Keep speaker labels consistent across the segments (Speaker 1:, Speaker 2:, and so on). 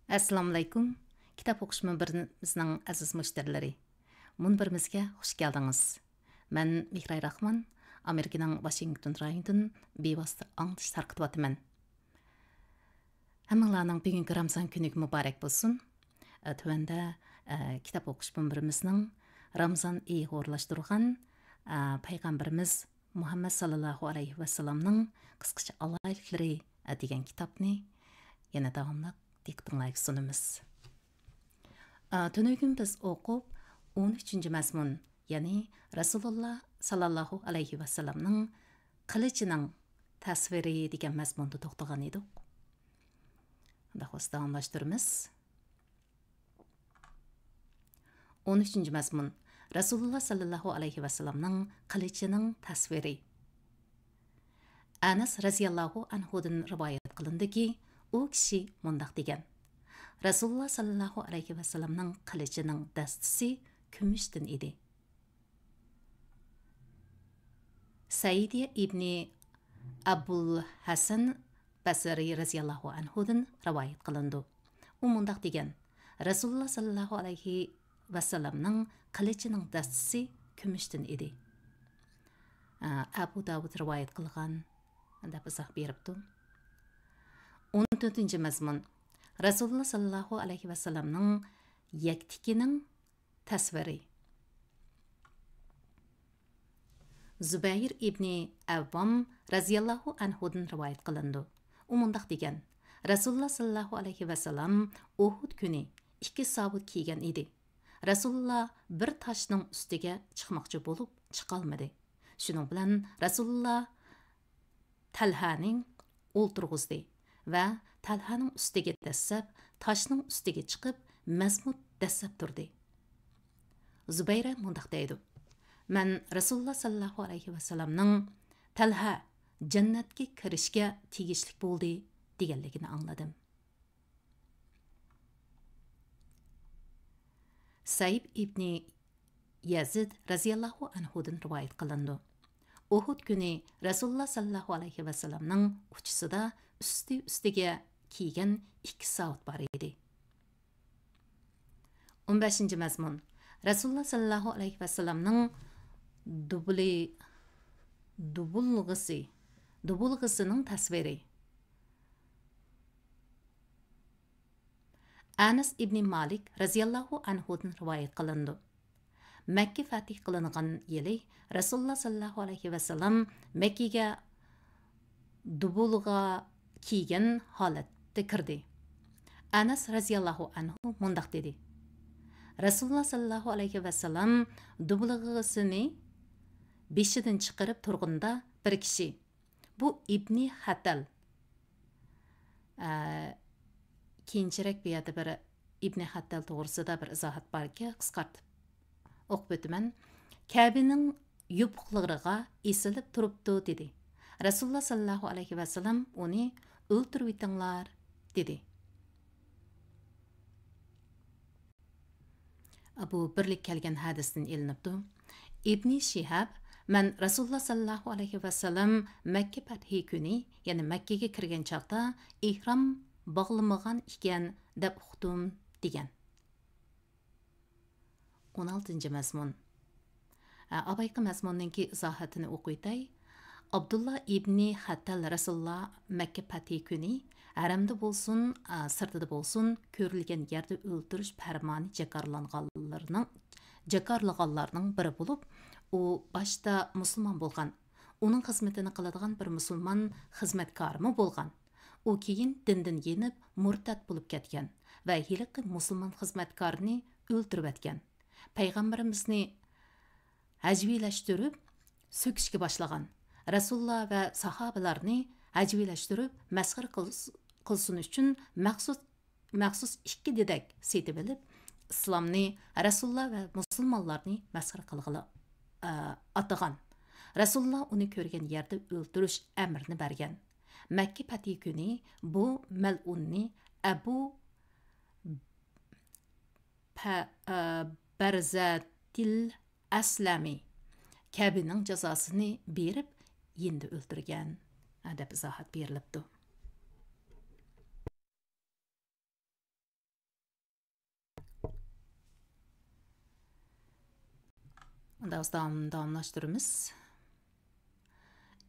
Speaker 1: Assalamu alaykum. Kitap o'qish munbirimizning aziz mushtarlari. Munbirimizga xush keldingiz. Men Mihray Rahman, Amerikaning Washington rayonidan bevosita anglish tarqatyapman. Hammalarning bugungi Ramazon kuni muborak bo'lsin. Tuvanda kitap o'qish munbirimizning Ramazon oyi o'rlashtirgan payg'ambarimiz Muhammad sallallohu alayhi vasallamning qisqacha alayliklari degan kitobni yana davomli diqqatingizga sunamiz. Tünügün biz o'qib 13. mazmun, ya'ni Rasululloh sallallohu alayhi vasallamning qilichining tasviri degan mazmunda to'xtagan edik. Davomlashtiramiz. 13. mazmun Rasululloh sallallohu alayhi vasallamning qilichining tasviri. Anas radhiyallohu anhudan rivoyat qilindiki, u kishi mundaq degan: Rasululloh sallallohu alayhi vasallamning qilichining dastasi kumushdan edi. Saidi ibn Abul Hasan Basri radhiyallohu anhudan rivoyat qilindi. U mundaq degan: Rasululloh sallallohu alayhi vasallamning qilichining dastasi kumushdan edi. Abu Davud rivoyat qilgan deb izoh beribdi. 14. mazmun Rasululloh sallallohu alayhi vasallamning yaktikining tasviri. Zubayr ibn Avvam radhiyallohu anhudan rivoyat qilindi. U mundaq degan: Rasululloh sallallohu alayhi vasallam Uhud kuni 2 sabit kiygan edi. Rasululloh bir toshning ustiga chiqmoqchi bo'lib, chiqolmadi. Shuning bilan Rasululloh Talhaning o'ltirg'izdi va Talhaning ustiga dassab, toshning ustiga chiqib, mazmut dassab turdi. Zubayra mundaq deydi: Men Rasululloh sallallohu alayhi vasallamning Talha jannatga kirishga tegishli bo'ldi deganligini angladim. Saib ibn Yazid radhiyallohu anhudan rivoyat qilindi. Uhud kuni Rasululloh sallallohu alayhi vasallamning uchisida ustiga kiygan 2 soat bor edi. 15. mazmun Rasululloh sallallohu alayhi vasallamning dubulg'isining tasviri. Anas ibn Malik radhiyallohu anhudan rivoyat qilindi. Makka fatih qilingan yili Rasululloh sallallohu alayhi vasallam Makkaga dubulg'a kiygan holatda kirdi. Anas radhiyallohu anhu mundaq dedi: Rasululloh sallallohu alayhi vasallam dubulg'asini beshidan chiqarib turganda bir kishi, bu Ibn Hatal, keyinchalik bu yerda bir Ibn Hatal to'g'risida bir izohat borki, qisqartib o'qib o'taman. Kabening yupuqlariga esilib turibdi dedi. Rasululloh sallallohu alayhi vasallam uni o'ltirib etinglar dedi. Bu birlik kelgan hadisdan ilinibdi. Ibn Shihab, men Rasululloh sallallohu alayhi vasallam Makka fathi kuni, ya'ni Makkaga kirgan chaqda ihrom bog'lamagan ekan deb uqdim degan. 16. mazmun. Abayqi mazmunninki izohatini o'qiytay. Abdullah ibn Hattal Rasululloh Makka fathi kuni haramda bo'lsin, sirtida bo'lsin, ko'rilgan yerda o'ldirish farmoni jakarlaganlarning biri bo'lib, u boshda musulmon bo'lgan. Uning xizmatini qiladigan bir musulmon xizmatkorimi bo'lgan. U keyin dindan yenib murtad bo'lib ketgan va hiliqi musulmon xizmatkorni o'ldirib etgan. Payg'ambarimizni hajviylashtirib so'kishga boshlagan. Rasululloh va sahobalarni hajviylashtirib masxara qilsin uchun maxsus 2 dedak setib olib, islomni, Rasululloh va musulmonlarni masxara qilg'ili atagan. Rasululloh uni ko'rgan yerda o'ldirish amrini bergan. Makka fathi kuni bu mal'unni Abu Barzatil Aslami Kabening jazosini berib endi o'ldirgan deb izohat berilibdi. Davamlaştırımız.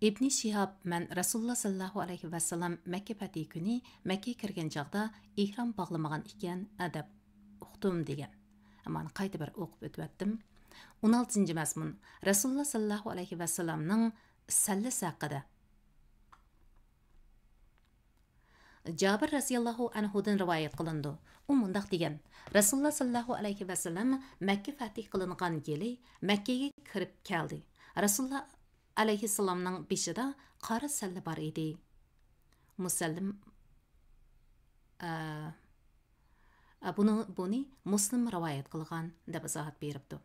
Speaker 1: İbn Şihab mən Rasulullah sallallahu alayhi ve sellem Məkkə fəthi günü Məkkəyə kirgan çağda ihram bağlamagan ikən adab uqdum degan. Aman qayta bir o'qib o'tdim. 16. mazmun Rasulullah sallallahu alayhi ve sellemning sallasi haqida. Jabir radhiyallahu anhudan rivoyat qilindi. U mundaq degan: Rasulullah sallallahu alayhi ve sellem Məkkə fəthi qilingan yili Məkkəyə kirib keldi. Rasulullah alayhissalomning beshida qora salla bor edi. Musallim buni Muslim rivoyat qilgan deb izohat beribdi.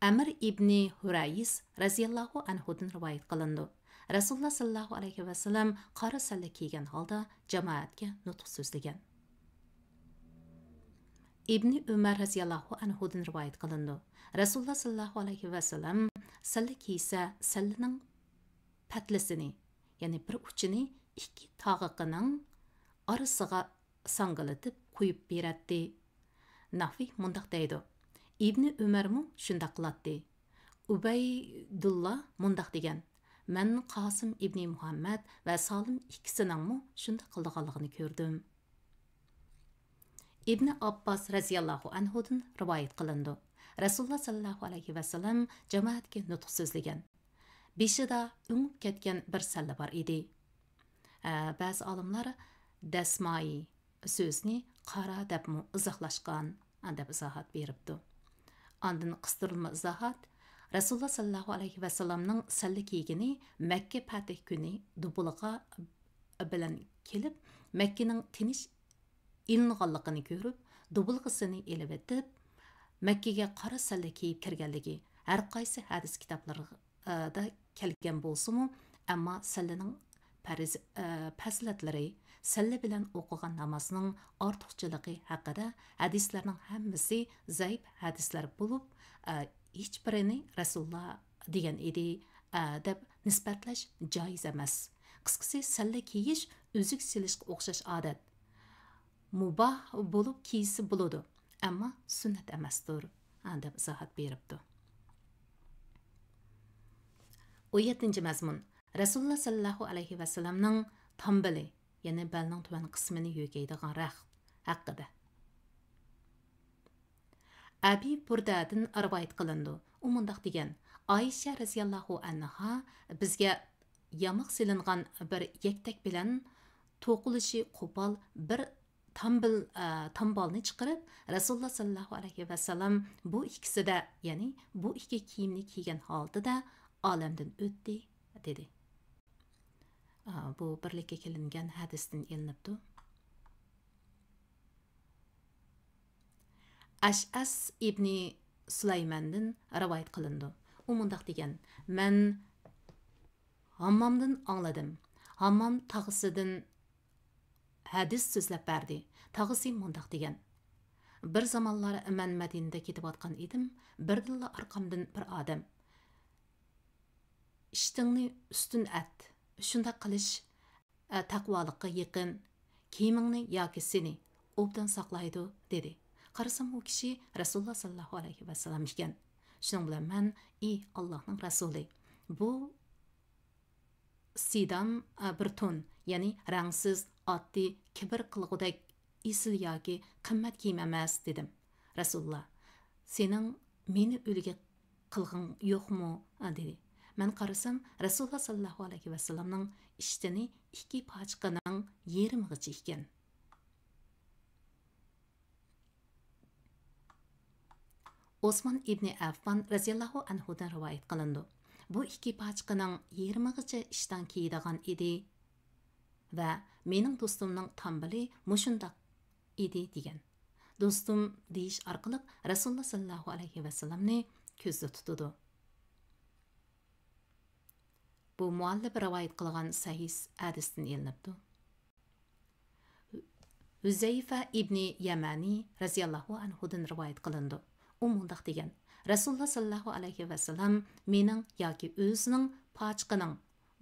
Speaker 1: Amr ibn Hurays radhiyallahu anhudan rivoyat qilindi. Rasulullah sallallahu alayhi ve sellem qora salla kiygan holda jamoatga nutq so'zlagan. İbn Umar radhiyallahu anhudan rivoyat qilindi. Rasulullah sallallahu alayhi ve sellem salla kiysa sallaning patlisini, ya'ni bir uchini ikki tog'iqining orasiga sangalatib qo'yib beradi. Nafi mundaq deydi. İbn Umarmu shundaq qiladi. Ubaydullah mundaq degan: Men Qasim ibn Muhammad va Salim ikkisiningmi shundaq qilganligini ko'rdim. İbn Abbas radhiyallahu anhudan rivoyat qilindi. Rasulullah sallallahu alayhi ve sellem jamoatga nutq so'zlagan. Beshida o'ngib ketgan bir salla bor edi. Ba'zi olimlar dasmai so'zni qara deb izohlashgan deb izohat beribdi. Ondan qistirma izohat Rasulullah sallallahu alayhi ve sellemning salla kiygini Makka fatih kuni dubulga bilan kelib, Makkaning tinish ilinganligini ko'rib, dubulg'isini elib etib, Makkaga qora salla kiyib kirganligi har qaysi hadis kitoblarida kelgan bo'lsa-mu, ammo sallaning fazilatlari, salla bilan o'qigan namozning ortiqchiligi haqida hadislarning hammasi zaif hadislar bo'lib, hech birini Rasululloh degan edi deb nisbatlash joiz emas. Qisqasi salla kiyish o'zik silishga o'xshash odat. Mubah bo'lib kiyisi bo'ladi, ammo sunnat emasdir deb izohat beribdi. 17. mazmun Rasulullah sallallahu alayhi ve sellemning tambili, ya'ni balning tuvan qismini yo'gaydigan raxt haqida. Abi Burdadan rivoyat qilindi. U mundaq degan: Aisha radhiyallahu anha bizga yamoq silingan bir yaktak bilan to'qilishi qo'pol bir tambalni chiqarib, Rasulullah sallallahu alayhi ve sellem bu ikkisida, ya'ni bu ikki kiyimni kiygan holatda olamdan o'tdi dedi. Bu birlikka kelingan hadisdan ilinibdi. Ash'as ibn Sulaymandan rivoyat qilindi. U mundaq degan: Men Hammomdan angladim. Hammom tag'isidan hadis so'zlab berdi. Tag'isi mundaq degan: Bir zamonlar men Madinada ketayotgan edim. Birdilla orqamdan bir odam: "Ishtingni ustun at. Shunda qilish taqvolikqa yaqin. Kiyimingni yoki seni obdan saqlaydi" dedi. Qarasam u kishi Rasululloh sallallohu alayhi va sallam ekan. Shuning bilan men: "Ey Allohning rasuli, bu sidam bir ton, ya'ni rangsiz, oddiy, kibr qilg'udek isil yoki qimmat kiyim emas" dedim. Rasululloh: "Sening meni o'liga qilg'ing yo'qmi?" dedi. Men qarasam Rasululloh sallallohu alayhi va sallamning ishtini ikki pochqining yerimig'icha ekan. Osman ibn Affan radhiyallohu anhudan rivoyat qilindi. Bu ikki pochqining yerimig'icha ishdan kiydigan edi va mening do'stimning tambili mushundaq edi degan. Do'stim deyish orqali Rasululloh sallallohu alayhi va sallamni ko'zda tutdi. Bu muallif rivoyat qilgan sahih hadisdan ilinibdi. Huzayfa ibn Yamani radhiyallohu anhudan rivoyat qilindi. U mundaq degan: Rasululloh sallallohu alayhi va sallam mening yoki o'zining pochqining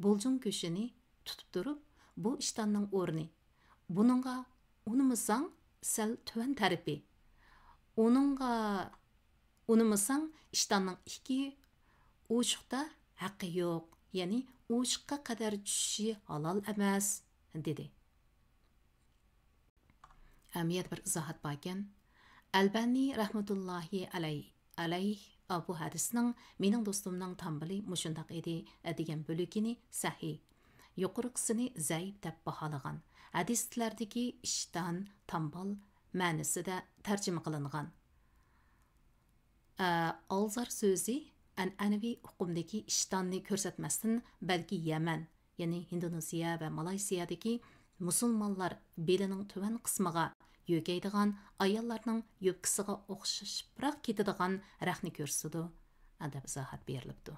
Speaker 1: bo'ljum go'shini tutib turib, bu ishtonning o'rni. Buningga unimizsang sal tuvan tarafi. Uningga Unutmasang, ishtonning ikki o'shiqda haqqi yo'q, ya'ni o'shiqqa qadar tushishi halol emas, dedi. Amiyat bir izohat bor ekan. Albani rahmatullohi alayh bu hadisning mening do'stimning tambili mushundaq edi degan bo'lagini sahih, yuqorqisini zaif deb baholagan. Hadislardagi ishton, tambal ma'nosida tarjima qilingan. Alzar so'zi an'anaviy hukmdagi ishtonni ko'rsatmasdan, balki Yaman, ya'ni Indoneziya va Malayziyadagi musulmonlar belining tuvan qismiga yo'gaydigan ayollarning yo'pkisiga o'xshashibroq ketadigan raqni ko'rsatdi, deb izohat berilibdi.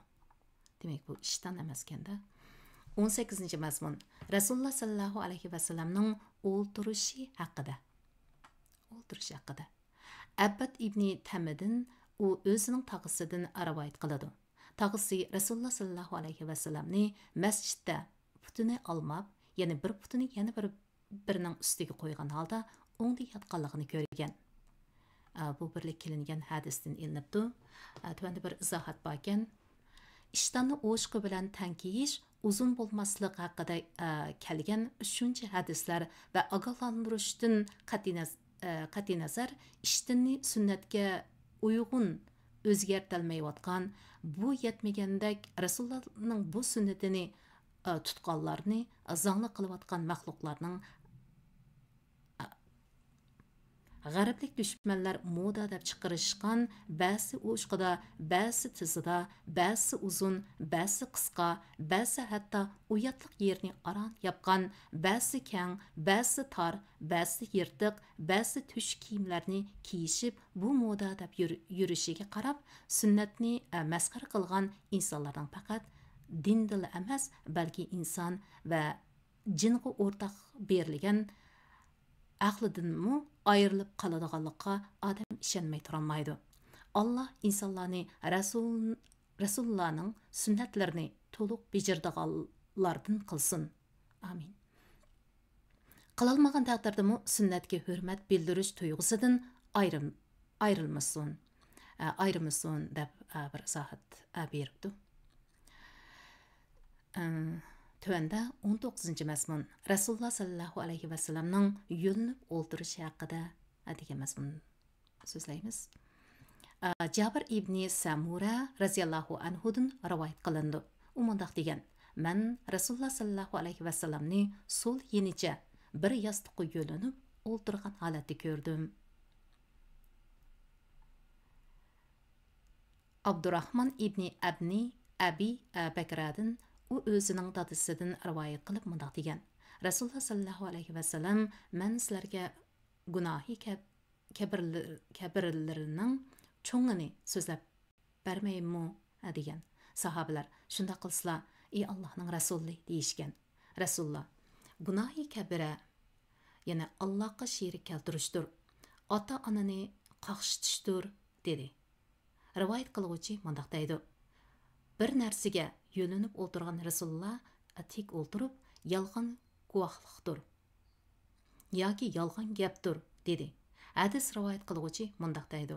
Speaker 1: Demak, bu ishton emaskanda. 18 mazmun. Rasululloh sallallohu alayhi vasallamning o'ltirishi haqida. Abbad ibn Tamidin u o'zining tog'isidan rivoyat qiladi. Tog'isi Rasululloh sallallohu alayhi vasallamni masjidda putini olmab, ya'ni bir putini yana birining ustiga qo'ygan holda o'ngda yotganligini ko'rgan. Bu birlik qilingan hadisdan ilinibdi. Tuvanda bir izohat bor ekan. Ishtonni o'shqi bilan tankiyish uzun bo'lmaslik haqida kelgan shuncha hadislar va ogohlantirishdan qat'iy nazar ishtinni sunnatga uyg'un o'zgartirmayotgan, bu yetmagandek Rasulullohning bu sunnatini tutqanlarni zongli qilayotgan maxluqlarning g'arblik dushmanlar moda deb chiqarishgan ba'zi o'shqida, ba'zi tizida, ba'zi uzun, ba'zi qisqa, ba'zi hatto uyatliq yerni aron yapgan, ba'zi kang, ba'zi tor, ba'zi yirtiq, ba'zi tush kiyimlarni kiyishib bu moda deb yurishiga qarab sunnatni masxara qilgan insonlarning faqat dindil emas, balki inson va jinga o'rtaq berilgan aqlidanmi ayrilib qoladiganlikqa odam ishonmay turolmaydi. Alloh insonlarni Rasulullohning sunnatlarini to'liq bejirdiganlardan qilsin. Amin. Qilolmagan taqdirdami sunnatga hurmat bildirish tuyg'usidan ayrilmasin deb bir izohat beribdi. Tövəndə 19. məzmun Rasulullah sallallahu alayhi və sallamның yönünüb o'ldirishi haqida degan mazmun so'zlaymiz. Jabir ibn Samura radhiyallohu anhudan rivoyat qilindi. U mundaq degan: "Men Rasulullah sallallahu alayhi və sallamni sol yenicha bir yostiqqa yo'linib o'ltirgan holatda ko'rdim." Abdurrahman ibn Abi Bakradin u o'zining dadisidan rivoyat qilib mundaq degan: Rasululloh sallallohu alayhi vasallam men sizlarga gunohi kabirlarining cho'ngini so'zlab bermaymi degan. Sahobalar shunda qilsalar, ey Allohning rasuli deyishgan. Rasululloh: gunohi kabira yana Allohga sherik keltirishdir, ota onani qaqshitishdir dedi. Rivoyat qiluvchi mundaq deydi: bir narsaga yo'linib o'tirgan Rasululloh tik o'ltirib, yolg'on guvohlikdir yoki yolg'on gapdir dedi. Hadis rivoyat qiluvchi mundaq deydi: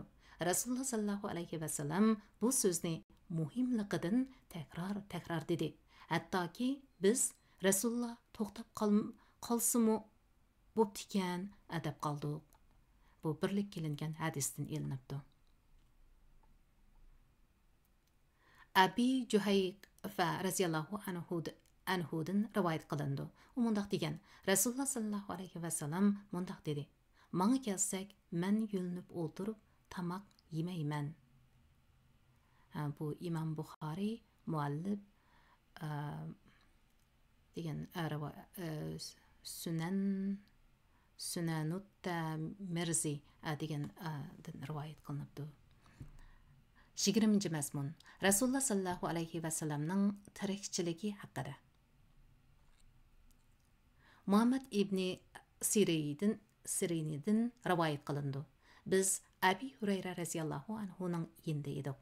Speaker 1: Rasululloh sallallohu alayhi vasallam bu so'zni muhimligidan takror dedi. Hattoki biz Rasululloh to'xtab qolsimi bo'ptikan deb qoldik. Bu birlik qilingan hadisdan ilinibdi. Abi Juhayfa radhiyallohu anhudan rivoyat qilindi. U mundaq degan: Rasululloh sallallohu alayhi vasallam mundaq dedi: "Menga kelsak, men yo'linib o'ltirib tamoq yemayman." Bu Imom Buxoriy muallif degan Sunanut Mirzi degan rivoyat qilinibdi. 20. mazmun Rasululloh sallallohu alayhi vasallamning tirikchiligi haqida. Muhammad ibn Sirinidin rivoyat qilindi. Biz Abi Hurayra radhiyallohu anhuning yinida edik.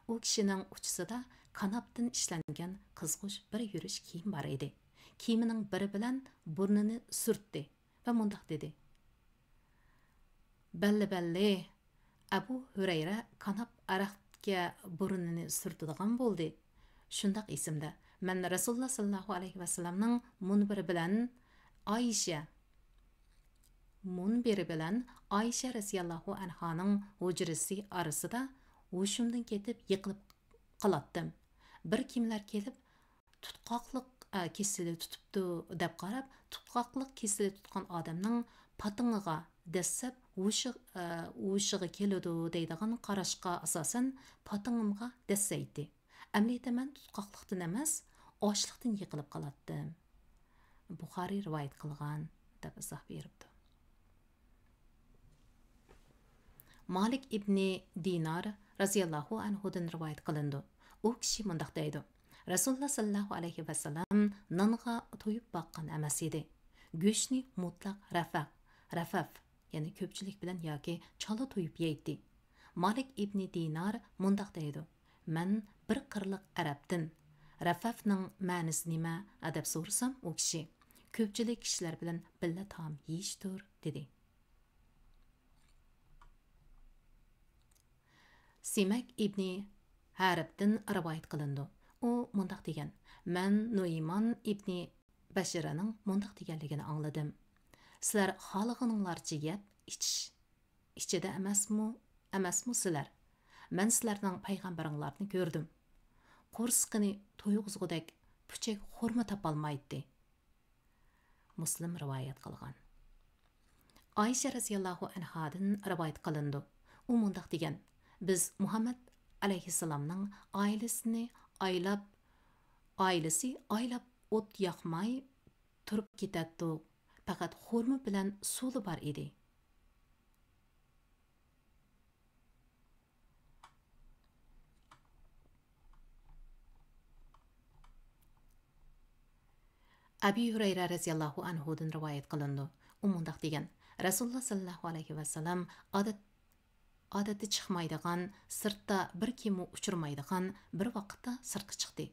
Speaker 1: U kishining uchisida kanopdan ishlangan qizg'ish bir yurish kiyim bor edi. Kiyimining biri bilan burnini surtdi va mundaq dedi: "Balli, Abu Hurayra kanap araqqa burunini surtadigan bo'ldi. Shundaq esimda. Men Rasululloh sallallohu alayhi vasallamning munbiri bilan Ayşe radhiyallohu anhaning hujrasi orasida hushimdan ketib yiqilib qolatdim. Bir kimlar kelib tutqoqliq kesili tutibdi deb qarab, tutqoqliq kesili tutgan odamning patingiga dasab hushiga keladi deydigan qarashqa asosan patingimga dasaydi. Əməliyətdə mən tutqaqlıqdan emas, açlıqdan yiqilib qalatdım. Buxari rivayet qılğan deb izah beribdi. Malik ibn Dinar raziyallahu anhudan rivayet qılındı. O kishi mundaq deydi. Rasululloh sallallohu alayhi vasallam nonga to'yib baqqan emas edi. Go'shtni mutlaq rafaf, ya'ni ko'pchilik bilan yoki chala to'yib yeydi. Malik ibn Dinar mundaq deydi. Men bir qirliq arabdin. Rafafning ma'nosi nima deb so'rasam, u kishi ko'pchilik kishilar bilan billa taom yeyishdir dedi. Simak ibn Haribdan rivoyat qilindi. U mundaq degan: "Men Nuayman ibn Bashiraning mundaq deganligini angladim. Sizlar xohlaganinglarcha yeb, ichida emasmi sizlar? Men sizlarning payg'ambaringlarni ko'rdim. Qo'rsqini to'yg'izgudek puchak xurma topolmaydi." Muslim rivoyat qilgan. Ayşe radhiyallohu anhadan rivoyat qilindi. U mundaq degan: "Biz Muhammad alayhissalomning ailasi aylab o't yoqmay turib ketadi. Faqat xurma bilan suvi bor edi." Abi Hurayra radhiyallohu anhudan rivoyat qilindi. U mundaq degan: Rasululloh sallallohu alayhi vasallam odatda chiqmaydigan, sirtda bir kimi uchirmaydigan bir vaqtda sirtga chiqdi.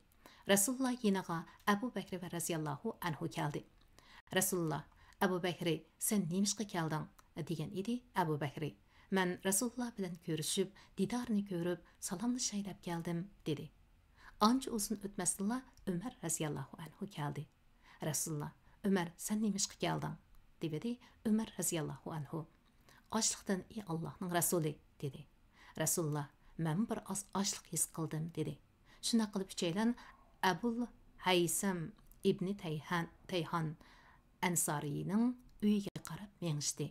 Speaker 1: Rasululloh yeniga Abu Bakr va radhiyallohu anhu keldi. Rasululloh: "Abu Bakr, sen nemishqa kelding?" degan edi. Abu Bakr: "Men Rasululloh bilan ko'rishib, didorni ko'rib, salomlashay deb keldim" dedi. Ancha uzun o'tmasdilla Umar radhiyallohu anhu keldi. Rasululloh: "Umar, sen nemishqa kelding?" dedi. Umar radhiyallohu anhu: "Ochliqdan ey Allohning rasuli" dedi. Rasululloh: "Men bir oz ochliq his qildim" dedi. Shuna qilib uchaylan Abul Haysam ibn Tayhan Ansariyning uyiga qarab mengishdi.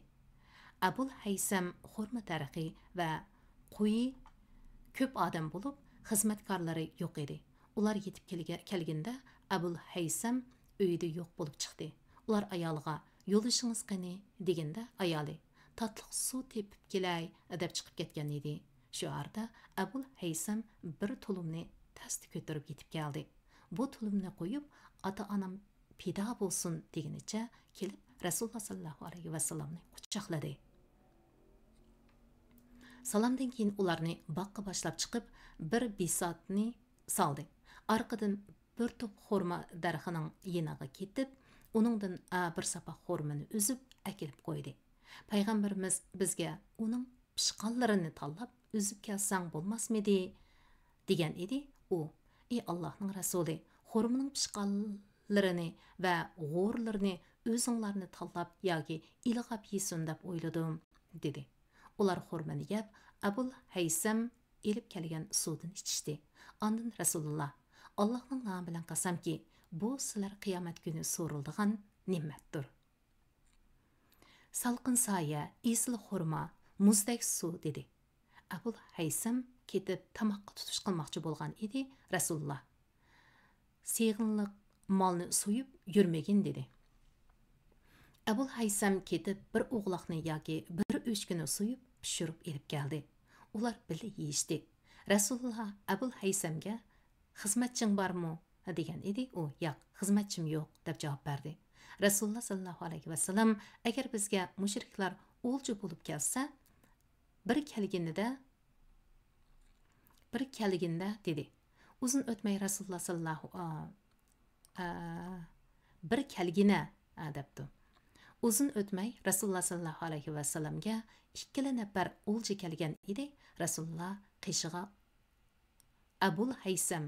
Speaker 1: Abul Haysam xurma tariqi va qo'yi ko'p odam bo'lib, xizmatkorlari yo'q edi. Ular yetib kelganda Abul Haysam uyida yo'q bo'lib chiqdi. Ular ayoliga "Yo'lishingiz qani?" deganda ayoli "Tatliq suv tepib kelay" deb chiqib ketgan edi. Shu arada Abul Haysam bir tulumni tasti ko'tarib yetib keldi. Bu tulumni qo'yib, ota-onam fido bo'lsin deganicha kelib Rasululloh sallallohu alayhi vasallamni quchoqladi. Salomdan keyin ularni boqqa boshlab chiqib, bir bisotni soldi. Orqadan bir top xurma daraxining yeniga ketib, uningdan bir sapoq xurmani uzib akilib qo'ydi. Payg'ambarimiz bizga uning pishqonlarini tanlab uzib kelsang bo'lmasmidi degan edi. U: "Ey Allohning rasuli, xurmaning pishqonlarini va g'o'rlarini o'zinglarni tanlab yoki ilg'ab yesin deb o'yladim" dedi. Ular xurmani yeb, Abul Haysam elib kelgan suvdan ichishdi. Ondan Rasululloh: "Allohning nomi bilan qasamki, bu sizlar qiyomat kuni so'riladigan ne'matdir. Salqin soya, esil xurma, muzdek suv" dedi. Abul Haysam ketib tamoqqa tutish qilmoqchi bo'lgan edi. Rasululloh: "Seg'inliq molni so'yib yurmagin" dedi. Abul Haysam ketib bir o'g'loqni yoki bir o'chkini so'yib pishirib elib keldi. Ular birga yeyishdi. Rasululloh Abul Haysamga: "Xizmatching bormi?" degan edi. U: "Yo'q, xizmatchim yo'q" deb javob berdi. Rasululloh sallallohu alayhi vasallam: "Agar bizga mushriklar o'lja bo'lib kelsa, bir kelginda" dedi. Uzun o'tmay Rasululloh sallallohu bir kelgina debdi. Uzun o'tmay Rasululloh sallallohu alayhi vasallamga ikkala nafar o'lja kelgan edi. Rasululloh qishig'a Abul Haysam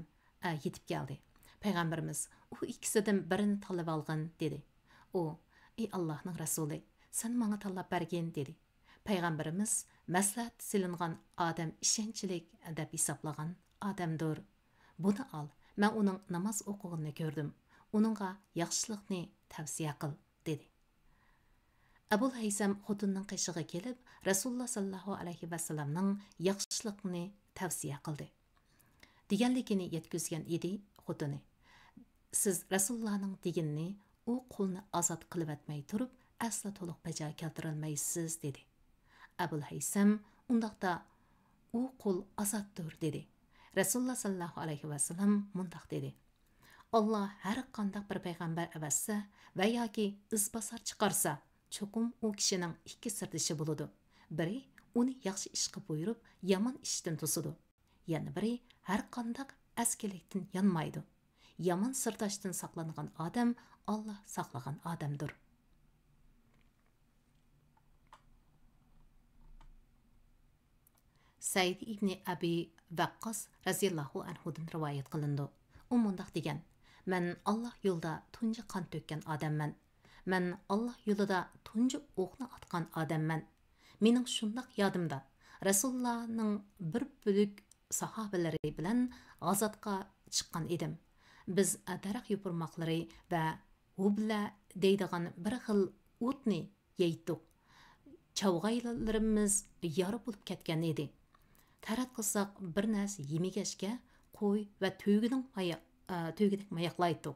Speaker 1: yetib keldi. Payg'ambarimiz u ikkisidan birini tanlab olgin dedi. U, ey Allohning rasuli, sen menga tanlab bergin dedi. Payg'ambarimiz maslahat silingan odam ishonchlik deb hisoblagan odamdir. Buni ol, men uning namoz o'qig'ini ko'rdim. Uningga yaxshilikni tavsiya qil dedi. Abul Haysam xotinning qishig'iga kelib, Rasululloh sallallohu alayhi vasallamning yaxshilikni tavsiya qildi. Deganligini yetkazgan edi xotini. Siz Rasulullohning deganini u qulni ozod qilib etmay turib, asla to'liq bajo keltirolmaysiz dedi. Abul Haysam undaqda u qul ozoddir dedi. Rasululloh sallallohu alayhi vasallam mundaq dedi. Allah har qanday bir payg'ambar avassa va yoki izbosar chiqarsa, cho'qim u kishining ikki sirdishi bo'ladi. Biri uni yaxshi ishga buyurib, yomon ishdan to'sidi. Yana biri har qanday askilikdan yonmaydi. Yomon sirdoshdan saqlangan odam Allah saqlagan odamdir. Said ibn Abi Waqqas raziyallohu anhudan rivoyat qilindi. U mundaq degan: "Men Allah yo'lida tunji qon to'kkan odamman. Men Allah yo'lida tunji o'qni atgan odamman. Mening shundaq yodimda Rasulullohning bir bo'lak sahobalari bilan g'azotga chiqqan edim. Biz daraxt yupurmoqlari va hubla deydigan bir xil o'tni yeydik. Chavg'aylarimiz yori bo'lib ketgan edi. Tarat qilsak bir narsa yemegashga qo'y va tugidek mayoqlaydik.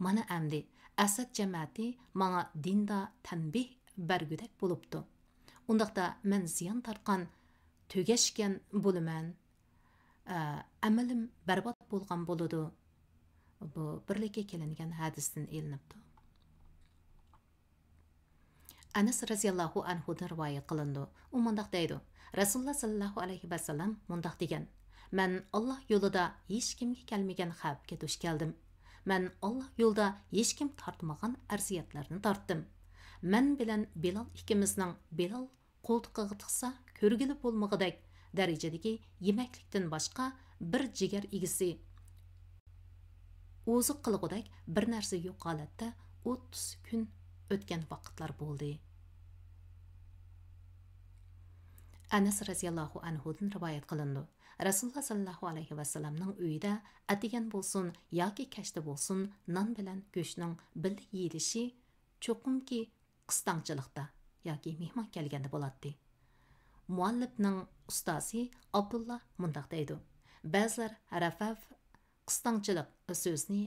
Speaker 1: Mana amdi Asad jamoati manga dinda tanbih bergudak bo'libdi. Undaqda men ziyon tartgan tugashgan bo'laman. Amalim barbod bo'lgan bo'ladi." Bu birlikka kelingan hadisdan elinibdi. Anas raziyallohu anhudan rivoyat qilindi. U mundaq deydi: Rasululloh sallallohu alayhi vasallam mundaq degan: "Men Alloh yo'lida hech kimga kelmagan xavfga duch keldim. Men Alloh yo'lida hech kim tortmagan arziyatlarni tortdim. Men bilan Bilal ikkimizning Bilal qo'ltiqiga tiqsa ko'rgili bo'lmag'idak darajadagi yemaklikdan boshqa bir jigar igisi o'ziq qilg'udak bir narsa yo'q holatda 30 kun o'tgan vaqtlar bo'ldi." Anas raziyallohu anhudan rivoyat qilindi. Rasululloh sallallohu alayhi vasallamning uyida atigan bo'lsin yoki kashta bo'lsin, non bilan go'shtning birga yeyilishi cho'qimki qistongchilikda yoki mehmon kelganda bo'ladi. Muallifning ustozi Abdullah mundaq deydi: "Ba'zilar rafaf qistongchilik so'zni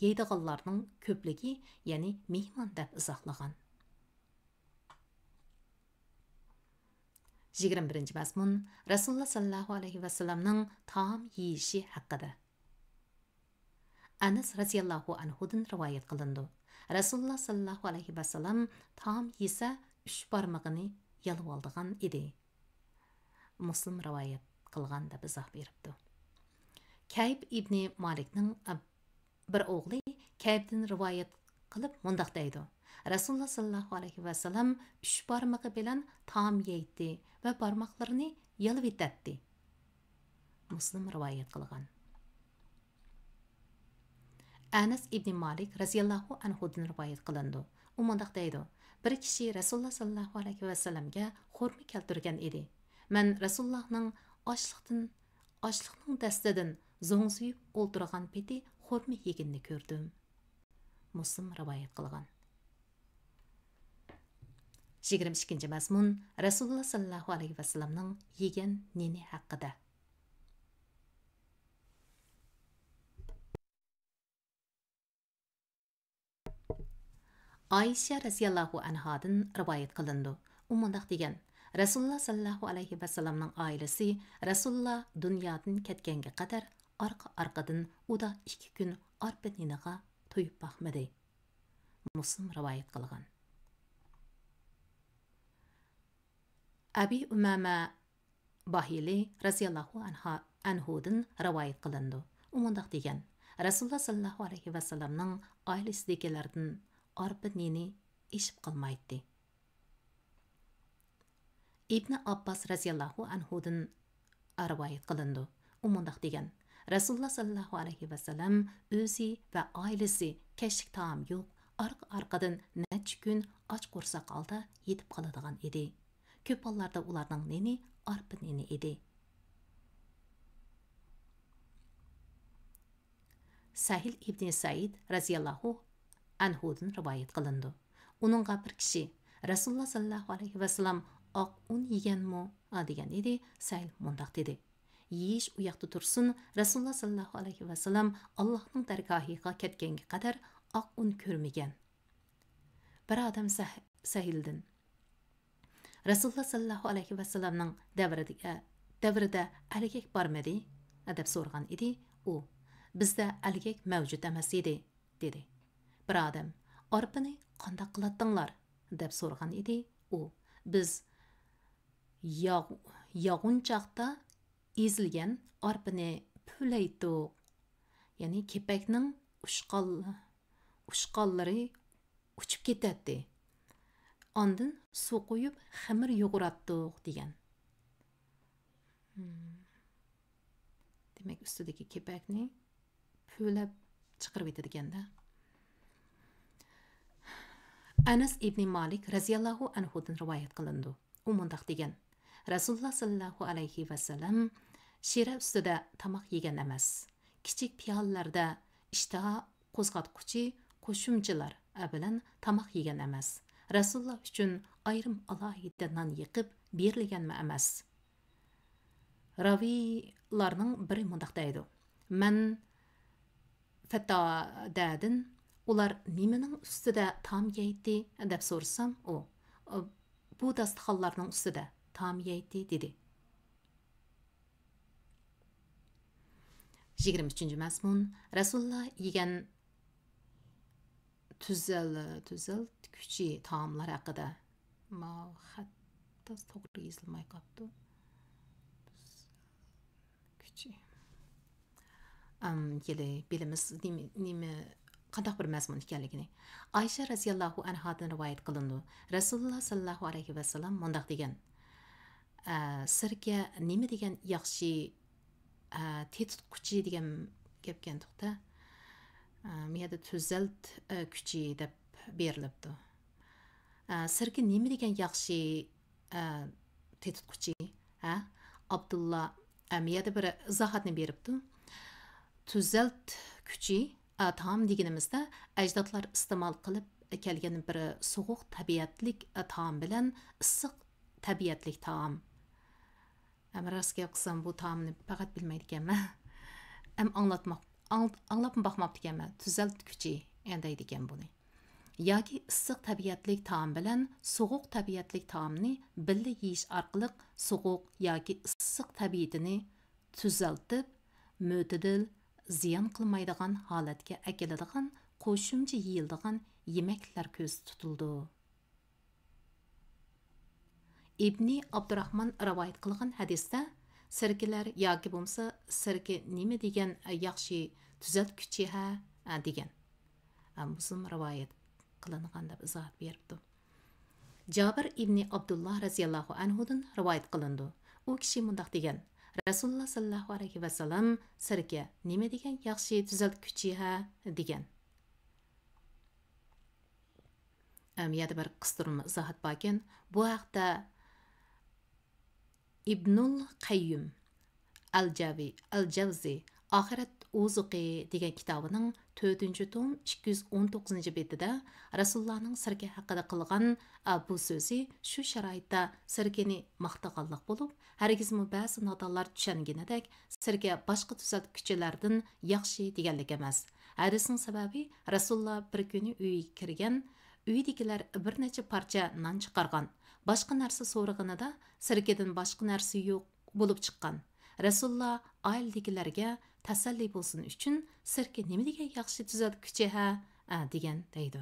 Speaker 1: yeydiganlarning ko'pligi, ya'ni mehmon deb izohlagan." 21. mazmun Rasululloh sallallohu alayhi vasallamning taom yeyishi haqida. Anas raziyallohu anhudan rivoyat qilindi. Rasululloh sallallohu alayhi vasallam taom yesa 3 barmog'ini yalab oldigan edi. Muslim rivoyat qilgan deb izoh beribdi. Kayb ibn Malikning bir o'g'li Kaybdan rivoyat qilib mundaq deydi: Rasululloh sallallohu alayhi vasallam 3 barmog'i bilan taom yeydi va barmoqlarini yalab etdi. Muslim rivoyat qilgan. Anas ibn Malik raziyallohu anhudan rivoyat qilindi. U mundaq deydi: Bir kishi Rasululloh sallallohu alayhi vasallamga xurma keltirgan edi. Men Rasulullohning ochliqning dastidan zo'ngzuyib o'ltirgan peti xurma yeganini ko'rdim. Muslim rivoyat qilgan. 22. mazmun Rasululloh sallallohu alayhi vasallamning yegan neni haqida. Aisha raziyallohu anhadan rivoyat qilindi. U mundaq degan: Rasululloh sallallohu alayhi vasallamning oilasi Rasululloh dunyodan ketganga qadar orqa-orqadan uda 2 kun arpa neniga to'yib baxmadi. Muslim rivoyat qilgan. Abi Umama Bahili raziyallohu anhudan rivoyat qilindi. U mundaq degan: Rasululloh sallallohu alayhi vasallamning oilasidagilardan arpa neni eshib qolmaydi. İbn Abbas raziyallahu anhudan rivoyat qilindi. U mundaq degan: Rasululloh sallallohu alayhi vasallam o'zi va oilasi kechlik taom yo'q, arqa-arqadan necha kun och qo'rsoq holda yetib qoladigan edi. Ko'p hollarda ularning neni arpa neni edi. Sahil ibn Said raziyallahu anhudan rivoyat qilindi. Uningga bir kishi Rasululloh sallallohu alayhi vasallam oq un yeganmi degan edi. Sahil mundaq dedi: Yeyish u yoqda tursin, Rasululloh sallallohu alayhi vasallam Allohning dargohiga ketganga qadar oq un ko'rmagan. Bir odam Sahildan Rasululloh sallallohu alayhi vasallamning davrida algak bormidi deb so'ragan edi. U: Bizda algak mavjud emas edi, dedi. Bir odam: Arpani qanday qilatdinglar deb so'ragan edi. U: Biz yog'unchoqda ezilgan arpani pullaydiq. Ya'ni kepakning ushqonlari uchib ketadi. Ondan suv qo'yib xamir yo'g'ratdiq degan. Demak, ustidagi kepakni pulab chiqarib etadigan-da. Anas ibn Malik raziyallohu anhudan rivoyat qilindi. U mundaq degan: Rasululloh sallallohu alayhi vasallam shira ustida tamoq yegan emas. Kichik piyollarda ishtaha qo'zg'atquchi qo'shimchalar bilan tamoq yegan emas. Rasululloh uchun ayrim alohida non yiqib berilganmi emas. Raviylarning biri mundaq deydi: Men Fatodadin ular nimaning ustida taom yeydi deb so'rasam, u bu dasturxonlarning ustida taom yeydi dedi. 23. mazmun Rasululloh yegan tuzal kuchi taomlar haqida. Hatta to'g'ri yozilmay qolibdi. Kuchi. Yili bilamiz nima qanday bir mazmun ekanligini. Aysha raziyallohu anhadan rivoyat qilindi. Rasululloh sallallohu alayhi vasallam mundaq degan: Sirga nima degan yaxshi tetutquchi degan gapgan to'xta. Miyada tuzalt kuchi deb berilibdi. Sirga nima degan yaxshi tetutquchi? Abdullah miyada bir izohatni beribdi. Tuzalt kuchi taom deganimizda ajdodlar iste'mol qilib kelgan bir sovuq tabiatlik taom bilan issiq tabiatlik taom. Rostga qilsam bu taomni faqat bilmaydi ekanman. Anglab baxmabdi ekanman. Tuzalt kuchi deydi ekan buni. Yoki issiq tabiatlik taom bilan sovuq tabiatlik taomni birga yeyish orqali sovuq yoki issiq tabiatini tuzaltib, mo'tadil ziyon qilmaydigan holatga keladigan qo'shimcha yeyiladigan yemeklar ko'z tutildi. İbni Abdurrahman rivoyat qilgan hadisda sirkilar yoki bo'lmasa sirki nima degan yaxshi tuzatkuchi degan. Muslim rivoyat qilingan deb izoh beribdi. Jabir ibn Abdullah raziyallohu anhudan rivoyat qilindi. U kishi mundaq degan: Rasululloh sallallohu alayhi vasallam sirka nima degan yaxshi tuzatkuchi degan. Amiyada bir qistirma izohat borkan, bu haqda İbnul Qayyum Al-Javzi Ahiret Uzuqi degan kitobining 4-tom 219 betida Rasulullohning sirka haqida qilgan bu so'zi shu sharoitda sirkani maqtaganlik bo'lib, hargizmi ba'zi nodonlar tushunganidek sirka boshqa tuzatkuchilardan yaxshi deganlik emas. Hadisning sababi Rasululloh bir kuni uyga kirgan, uydagilar bir necha parcha non chiqargan. Boshqa narsa so'rag'anida sirkadan boshqa narsa yo'q bo'lib chiqqan. Rasululloh oiladagilarga tasalli bo'lsin uchun sirka nima degan yaxshi tuzatkuchi degan deydi.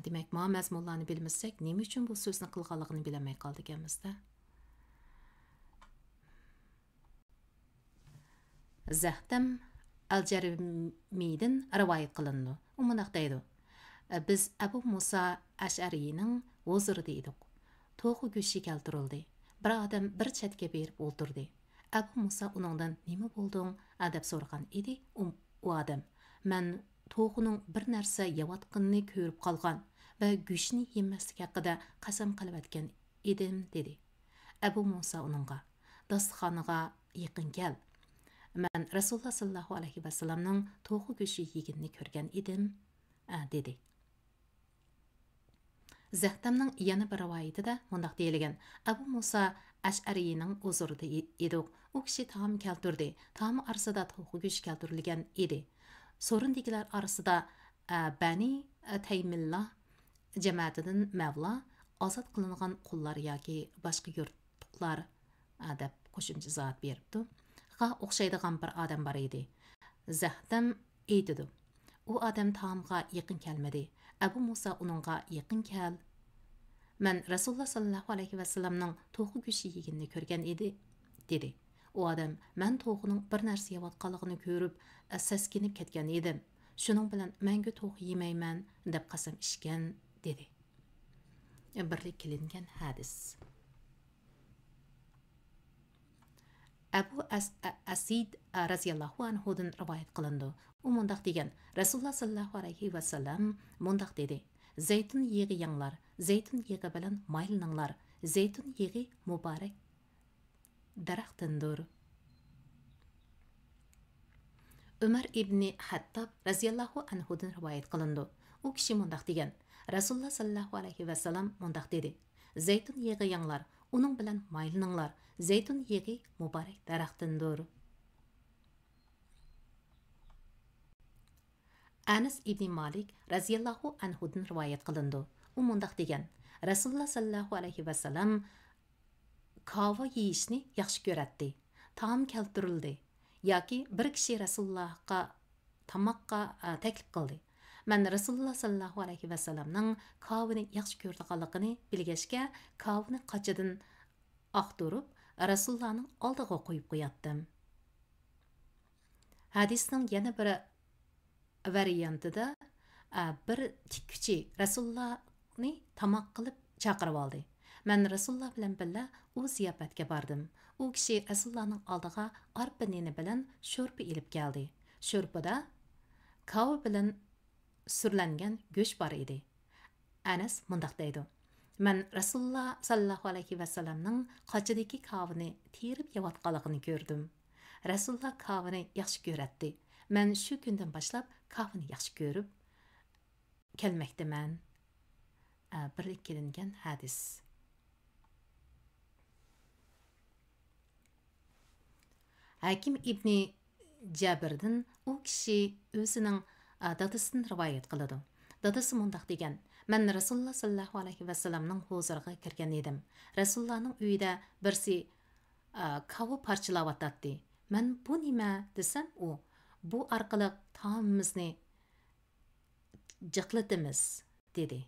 Speaker 1: Demak, ma mazmunlarni bilmasak, nima uchun bu so'zni qilganligini bilmay qoldik ekanmiz-da. Zahtam al-Jarmiydan rivoyat qilindi. U mundaq deydi: Biz Abu Musa Ash'ariyning huzurida edik. To'g'ri go'shti keltirildi. Bir odam bir chetga berib o'ltirdi. Abu Musa uningdan nima bo'lding deb so'ragan edi. U odam men to'g'rining bir narsa yeyotganini ko'rib qolgan va go'shtni yemaslik haqida qasam qilib aytgan edim dedi. Abu Musa uningga dasturxoniga yaqin kel. Men Rasululloh sallallohu alayhi vasallamning to'g'ri go'shti yeganini ko'rgan edim dedi. Zəhtamның yana bir rivoyatida mundaq deyilgan. Abu Musa Ash'ariyning huzurida edik. U kishi taom keltirdi. Taom orasida to'g'ri go'sht keltirilgan edi. So'rindikilar orasida Bani Taymillah jamoatidan mavla ozod qilingan qullar yoki boshqa yurtliqlar deb qo'shimcha izoh beribdi. O'xshaydigan bir odam bor edi. Zahtam aytdi. U odam taomga yaqin kelmadi. Abu Musa uningga yaqin kel. Men Rasululloh sallallohu alayhi vasallamning to'g'ri go'shti yeganini ko'rgan edi dedi. U odam men to'g'rining bir narsa yeyotganligini ko'rib saskinib ketgan edim. Shuning bilan menga to'g'ri yemayman deb qasam ichgan dedi. Birlik qilingan hadis. Abu Asid raziyallohu anhudan rivoyat qilindi. U mundaq degan: Rasululloh sallallohu alayhi vasallam mundaq dedi: Zaytun yig'i yanglar, zaytun yig'i bilan maylaninglar. Zaytun yig'i muborak daraxtindir. Umar ibn Hattob raziyallohu anhudan rivoyat qilindi. U kishi mundaq degan: Rasululloh sallallohu alayhi vasallam mundaq dedi: Zaytun yig'i yanglar, uning bilan maylaninglar. Zaytun yig'i muborak daraxtindir. Anas ibn Malik raziyallohu anhudan rivoyat qilindi. U mundaq degan: Rasululloh sallallohu alayhi vasallam kava yeyishni yaxshi ko'radi. Taom keltirildi yoki bir kishi Rasulullohga tamoqqa taklif qildi. Men Rasululloh sallallohu alayhi vasallamning kavani yaxshi ko'rganligini bilgachga kavani qachidan aqtirib Rasulullohning oldiga qo'yib qo'yatdim. Hadisning yana bir variantida bir tikkuchi Rasulullohni tamoq qilib chaqirib oldi. Men Rasululloh bilan birga u ziyofatga bordim. U kishi Rasulullohning oldiga arpa neni bilan sho'rpa ilib keldi. Sho'rpada kav bilan surlangan go'sht bor edi. Anas mundaq deydi: Men Rasululloh sallallohu alayhi vasallamning qochidagi kavni terib yeyotganligini ko'rdim. Rasululloh kavni yaxshi ko'radi. Men shu kundan boshlab kavni yaxshi ko'rib kelmoqdaman. Birlik qilingan hadis. Hakim ibn Jabirdan u kishi o'zining dadasidan rivoyat qiladi. Dadasi mundaq degan: Men Rasululloh sallallohu alayhi vasallamning huzuriga kirgan edim. Rasulullohning uyida birsi kavu parchalayotdi. Men bu nima desam, u bu orqali taomimizni jiqlatamiz dedi.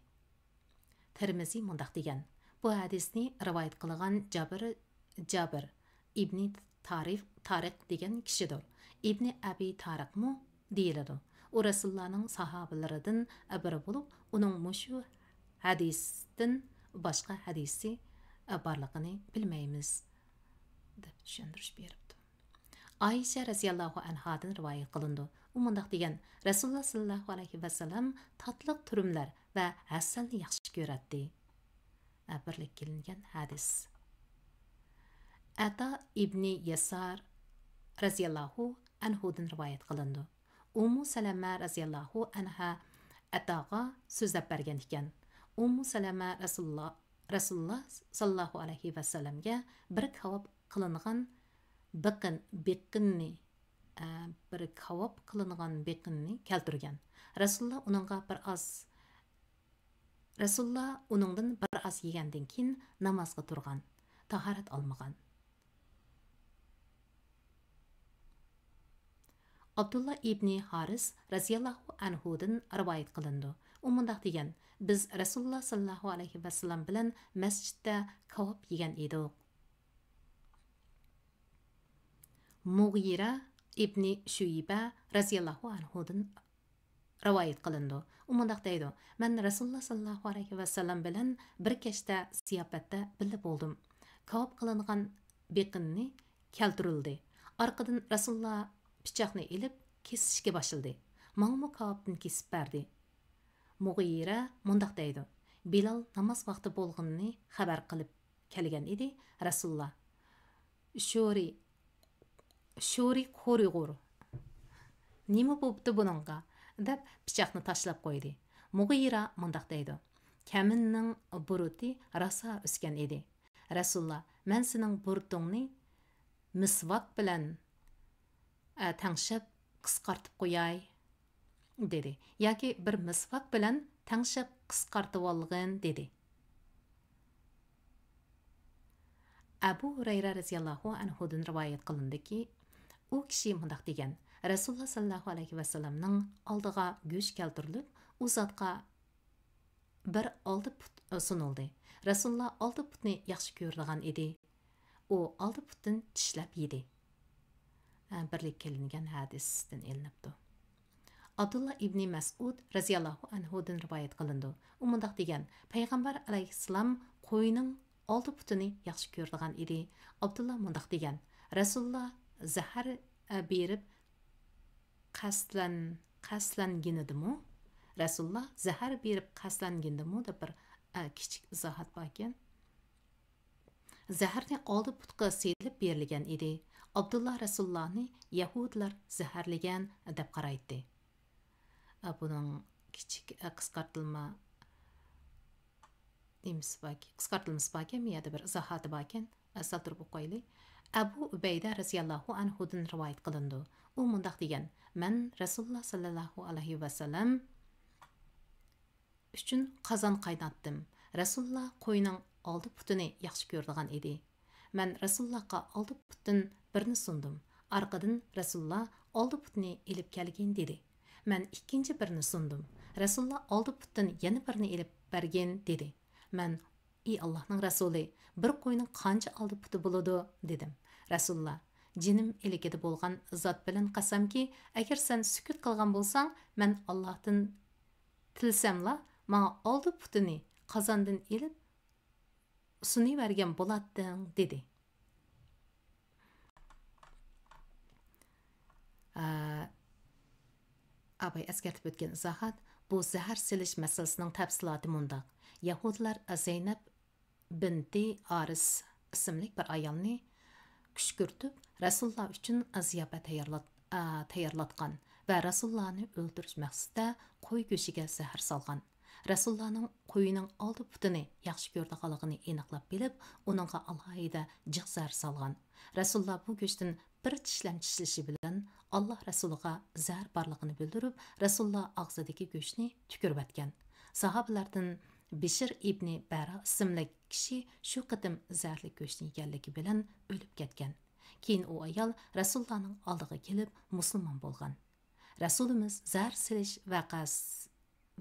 Speaker 1: Tirmiziy mundaq degan: Bu hadisni rivoyat qilgan Jabir ibn Tariq degan kishidir. Ibn Abi Tariqmu deyiladi. U Rasulullohning sahobalaridan biri bo'lib, uning mushu hadisdan boshqa hadisi borligini bilmaymiz deb tushuntirish beribdi. Aisha raziyallohu anhadan rivoyat qilindi. U mundaq degan: Rasululloh sallallohu alayhi vasallam tatliq turumlar va asalni yaxshi ko'radi. Birlik qilingan hadis. Ata ibn Yasar raziyallohu anhudan rivoyat qilindi. Ummu Salama raziyallohu anha Ataga so'zlab bergan ekan. Ummu Salama Rasululloh sallallohu alayhi vasallamga bir kavob qilingan beqinni keltirgan. Rasululloh uningdan bir oz yegandan keyin namozga turgan, tahorat olmagan. Abdullah ibn Haris raziyallohu anhudan rivoyat qilindi. U mundaq degan: Biz Rasululloh sallallohu alayhi vasallam bilan masjidda kavob yegan edik. Mughira ibn Shuyba raziyallohu anhudan rivoyat qilindi. U mundaq deydi: "Men Rasululloh sallallohu alayhi vasallam bilan bir kechda ziyofatda birga bo'ldim. Kavob qilingan beqinni keltirildi. Arqadan Rasululloh pichoqni ilib kesishga boshladi. Mangmu kavobdan kesib berdi." Mughira mundaq deydi: "Bilal namoz vaqti bo'lganini xabar qilib kelgan edi. Rasululloh sho'ri qo'rig'ur. Nima bo'pti buningga?" deb pichoqni tashlab qo'ydi. Mughira mundaq deydi: "Kaminning buruti rosa o'sgan edi. Rasululloh, men sening burutingni misvak bilan tangshab qisqartib qo'yay" dedi. Yoki bir misvak bilan tangshab qisqartib olg'in dedi. Abu Hurayra radhiyallohu anhudan rivoyat qilindiki, u kishi mundaq degan: Rasululloh sallallohu alayhi vasallamning oldiga go'sht keltirilib, u zotga bir olti put sunildi. Rasululloh olti putni yaxshi ko'radigan edi. U olti putdan tishlab yedi. Birlik kelingan hadisdan ilinibdi. Abdullah ibn Mas'ud radhiyallohu anhudan rivoyat qilindi. U mundaq degan: Payg'ambar alayhissalom qo'yning olti putini yaxshi ko'radigan edi. Abdullah mundaq degan: Rasululloh zahar berib qaslanginidimi? Rasululloh zahar berib qaslanginidimi deb bir kichik izohat bor ekan. Zaharni oldi putga selib berilgan edi. Abdullah Rasulullohni Yahudlar zaharlagan deb qaraydi. Buning kichik qisqartilmasi bor ekan, miyada bir izohati bor ekan, saltirib qo'yaylik. Abu Ubayda radhiyallohu anhudan rivoyat qilindi. U mundaq degan: "Men Rasululloh sallallohu alayhi vasallam uchun qozon qaynatdim. Rasululloh qo'yning oldi putini yaxshi ko'radigan edi. Men Rasulullohga oldi putdan birini sundim. Arqadan Rasululloh oldi putni ilib kelgin dedi. Men ikkinchi birini sundim. Rasululloh oldi putdan yana birini ilib bergin dedi. Men: Ey Allohning Rasuli, bir qo'yning qancha oldi puti bo'ladi dedim. Rasululloh: Jinim eligida bo'lgan zot bilan qasamki, agar sen sukut qilgan bo'lsang, men Allohdan tilsamla menga oldi putini qozondan ilib sunivergan bo'lading dedi. Abay eskartib o'tgan izohat: bu zahar silish masalasining tafsiloti mundaq. Yahudlar Zeynab binti Aris ismli bir ayolni kushkirtib Rasululloh uchun ziyofat tayyorlatgan va Rasulullohni o'ldirish maqsadida qo'y go'shiga zahar solgan. Rasulullohning qo'yining oldi putini yaxshi ko'rdiganligini aniqlab bilib, uningga alohida jiq zahar solgan. Rasululloh bu go'shtdan bir tishlam tishlashi bilan Alloh Rasuliga zahar borligini bildirib, Rasululloh og'zidagi go'shtni tukirib atgan. Sahobalardan Bishir ibn Bara ismli kishi shu qitim zaharli go'shtni yeganligi bilan o'lib ketgan. Keyin u ayol Rasulullohning oldiga kelib musulmon bo'lgan. Rasulimiz zahar silish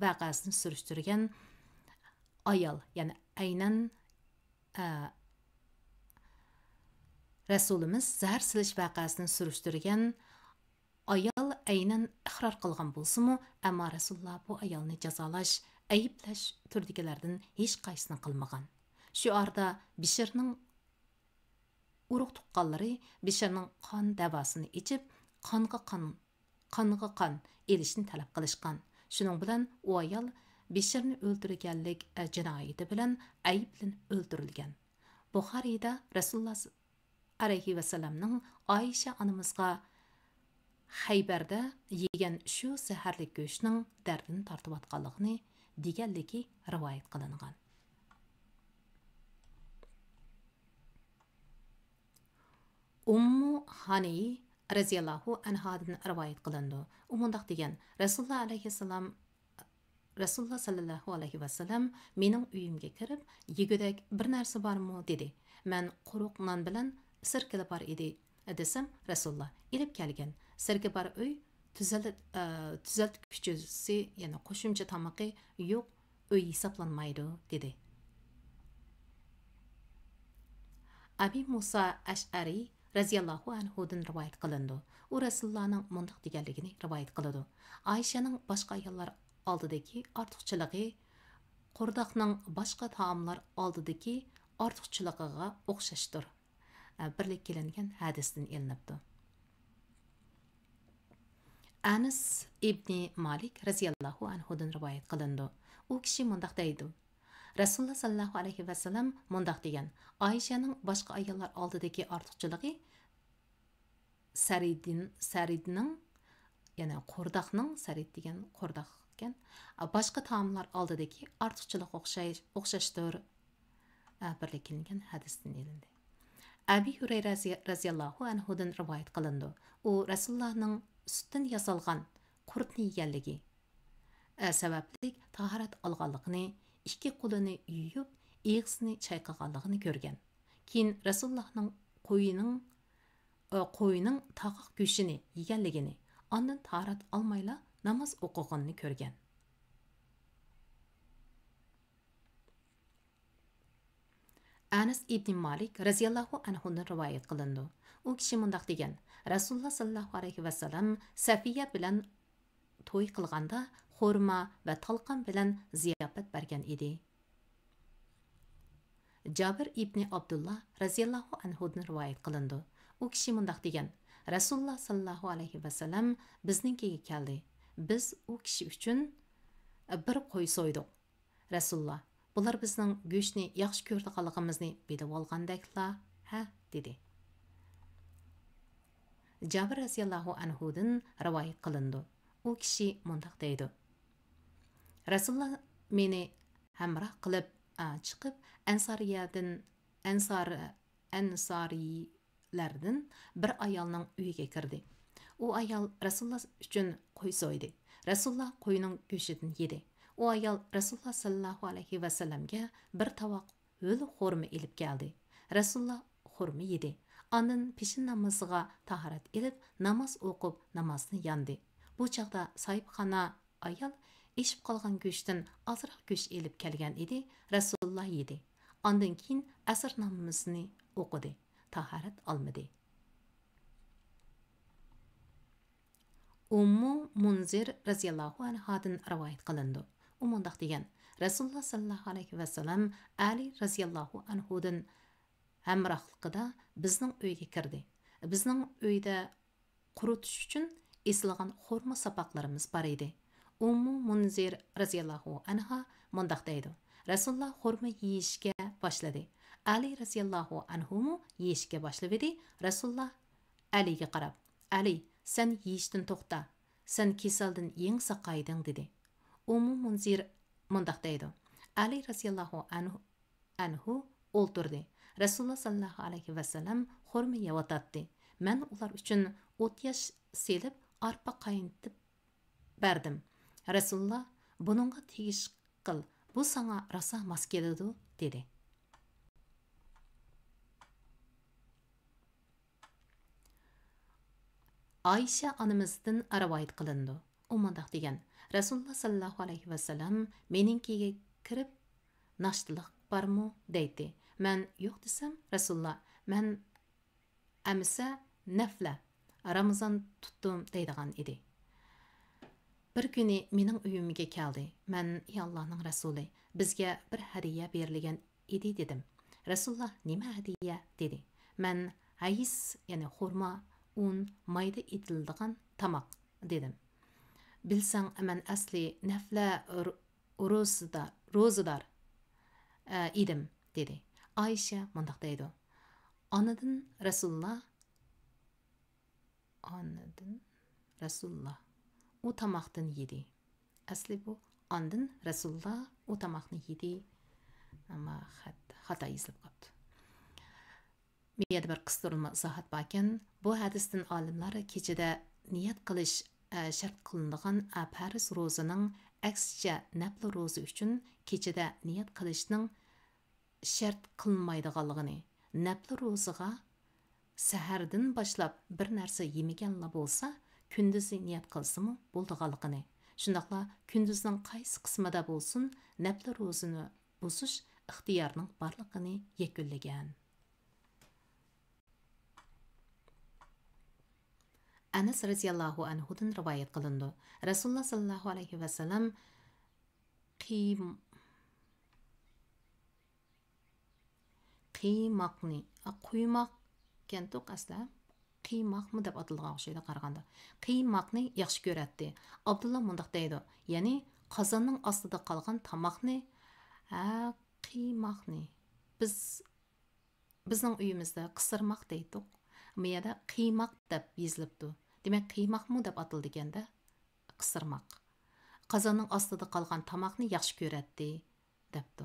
Speaker 1: vaqasini surishtirgan ayol, ya'ni aynan Rasulimiz zahar silish vaqasini surishtirgan ayol aynan iqror qilgan bo'lsa-mu, ammo Rasululloh bu ayolni jazolash, ayiblash turdigilardan hech qaysini qilmagan. Shu arada Bishirning urug' tuqqanlari Bishirning qon davosini ichib, qonga qon elishni talab qilishgan. Shuning bilan u ayol Bishirni o'ldirganlik jinoyati bilan ayblanib o'ldirilgan. Buxariyda Rasululloh alayhi vasallamning Oysha onamizga Haybarda yegan shu zaharli go'shtning dardini tortayotganligini deganligi rivoyat qilingan. Ummu Hani radhiyallohu anhadan rivoyat qilindi. U mundaq degan: Rasululloh sallallohu alayhi vasallam mening uyimga kirib, yegudak bir narsa bormi dedi. Men quruq non bilan sirkali bor edi desam, Rasululloh ilib kelgan. Sirki bor uy tuzaltkichisi, ya'ni qo'shimcha tamoqi yo'q uy hisoblanmaydi dedi. Abi Musa Ash'ari raziyallohu anhudan rivoyat qilindi. U Rasulullohning mundaq deganligini rivoyat qiladi. Ayşaning boshqa ayollar oldidagi ortiqchiligi qurdoqning boshqa taomlar oldidagi ortiqchiligiga o'xshashdir. Birlik kelingan hadisdan ilinibdi. Anas ibn Malik raziyallohu anhudan rivoyat qilindi. U kishi mundaq deydi. Rasululloh sallallohu alayhi vasallam mundaq degan: Ayşaning boshqa ayollar oldidagi ortiqchiligi saridning, ya'ni qurdoqning, sarid degan qurdoq ekan, boshqa taomlar oldidagi ortiqchilik o'xshashdir. Birlik kelingan hadisdan ilindi. Abi Hurayra raziyallohu anhudan rivoyat qilindi. U Rasulullohning sutdan yasalgan qurtni yeganligi sababli tahorat olganligini, ikki qo'lini yuyib, og'zini chayqaganligini ko'rgan. Keyin Rasulullohning qo'yining taqoq go'shini yeganligini, ondan tahorat olmayla namoz o'qiganini ko'rgan. Anas ibn Malik raziyallohu anhudan rivoyat qilindi. U kishi mundaq degan: Rasululloh sallallohu alayhi vasallam Safiya bilan to'y qilganda xurma va talqon bilan ziyofat bergan edi. Jabir ibn Abdullah raziyallohu anhudan rivoyat qilindi. U kishi mundaq degan: Rasululloh sallallohu alayhi vasallam bizninkiga keldi. Biz u kishi uchun bir qo'y so'ydik. Rasululloh: bular bizning go'shtni yaxshi ko'rdiganligimizni bilib olgandakla, ha, dedi. Jabir raziyallohu anhudan rivoyat qilindi. U kishi mundaq deydi: Rasululloh meni hamroh qilib chiqib ansorilardan bir ayolning uyiga kirdi. U ayol Rasululloh uchun qo'y so'ydi. Rasululloh qo'yning go'shidan yedi. U ayol Rasululloh sallallohu alayhi vasallamga bir tovoq ho'l xurma ilib keldi. Rasululloh xurma yedi. Ondan peshin namoziga tahorat ilib, namoz o'qib, namozni yondi. Bu chaqda sohibxona ayol eshib qolgan go'shtdan ozroq go'sht ilib kelgan edi. Rasululloh yedi. Ondan keyin asr namozni o'qidi. Tahorat olmadi. Ummu Munzir raziyallohu anhadan rivoyat qilindi. U mundaq degan: Rasululloh sallallohu alayhi vasallam Ali raziyallohu anhudan hamrohligida bizning uyga kirdi. Bizning uyda quritish uchun esilgan xurma sapoqlarimiz bor edi. Ummu Munzir raziyallohu anha mundaq deydi: Rasululloh xurma yeyishga boshladi. Ali raziyallohu anhu yeyishga boshladi. Rasululloh Aliga qarab: Ali, sen yeyishdan to'xta. Sen kasaldan yeng saqayding, dedi. Ummu Munzir mundaq deydi: Ali raziyallohu anhu o'ltirdi. Rasululloh sallallohu alayhi vasallam xurma yevatdi. Men ular uchun o't yash selib, arpa qaynatib berdim. Rasululloh: buningga tegish qil. Bu sana rosa mos keladi, dedi. Ayşe anamızdan rivoyat qilindi. U mundaq degan: Rasululloh sallallohu alayhi vasallam meningkiga kirib, "Nashtilik bormi?" deydi. Men yo'q desam, Rasululloh: "Men amsa nafla Ramazon tutdim" deydigan edi. Bir kuni mening uyimga keldi. Men: "Ey Allohning rasuli, bizga bir hadiya berilgan edi" dedim. Rasululloh: "Nima hadiya?" dedi. Men: "Hayis, ya'ni xurma, un, mayda etiladigan tamoq" dedim. Bilsang, men asli nafla ro'zador edim, dedi. Ayşe mundaq deydi: Anadan Rasululloh u tamoqdan yedi. Asli bu ondan Rasululloh u tamoqni yedi. Ama xato yozilib qoldi. Miyada bir qistirma izohat borkan, bu hadisdan olimlar kechada niyat qilish shart qilinadigan farz ro'zaning aksicha nafl ro'za uchun kechada niyat qilishning shart qilinmaydiganligini, nafl ro'zaga sahardan boshlab bir narsa yemaganla bo'lsa, kunduzi niyat qilsimi bo'ldiganligini, shundaqla kunduzning qaysi qismida bo'lsin, nafl ro'zani buzish ixtiyorining borligini yakunlagan. Anas radhiyallohu anhudan rivoyat qilindi. Rasululloh sallallohu alayhi vasallam qiymoqni quymoq kentoq asla qiymoqmi deb atalgan o'xshaydi qaraganda. Qiymoqni yaxshi ko'radi. Abdullah mundaq deydi. Ya'ni qozonning ostida qolgan tomoqni, qiymoqni bizning uyimizda qisirmoq deydik. Bu yerda qiymoq deb yozilibdi. Demak, qiymoqmi deb ataldi ekanda, qisirmoq. Qozonning ostida qolgan tomoqni yaxshi ko'radi debdi.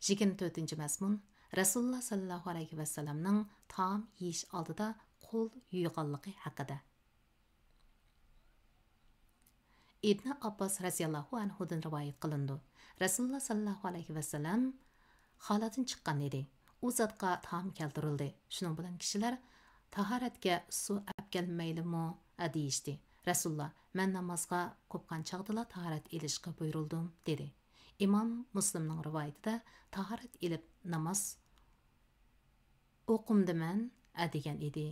Speaker 1: 24. mazmun Rasululloh sallallohu alayhi vasallamning taom yeyish oldida qo'l yuyganligi haqida. Ibn Abbos radhiyallohu anhudan rivoyat qilindi. Rasululloh sallallohu alayhi vasallam xoladan chiqqan edi. U zotga taom keltirildi. Shuning bilan kishilar tahoratga suv olib kelmaylimi deyishdi. Rasululloh, men namozga qo'pgan chaqdila tahorat ilishga buyurildim dedi. İmam Müslimning rivoyatida tahorat ilib namoz o'qimdiman degan edi.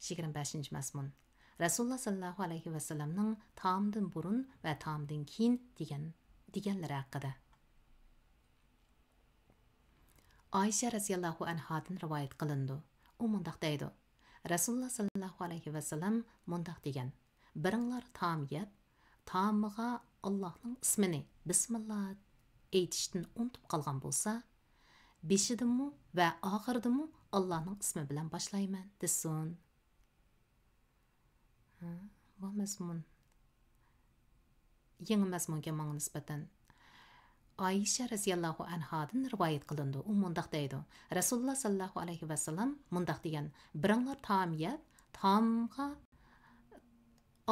Speaker 1: 25. mazmun Rasululloh sallallohu alayhi vasallamning taomdan burun va taomdan keyin deganlari haqida. Ayşe radhiyallohu anhadan rivoyat qilindi. U mundaq deydi. Rasululloh sallallohu alayhi vasallam mundaq degan: "Biringlar taom yeb, taomiga Allohning ismini bismillah aytishdan unutib qolgan bo'lsa, beshidimi va oxiridimi Allohning ismi bilan boshlayman desin." Bu mazmun yangi mazmunga menga nisbatan Ayşe radhiyallohu anhadan rivoyat qilindi. U mundaq deydi. Rasululloh sallallohu alayhi vasallam mundaq degan: "Biringlar taom yeb, taomga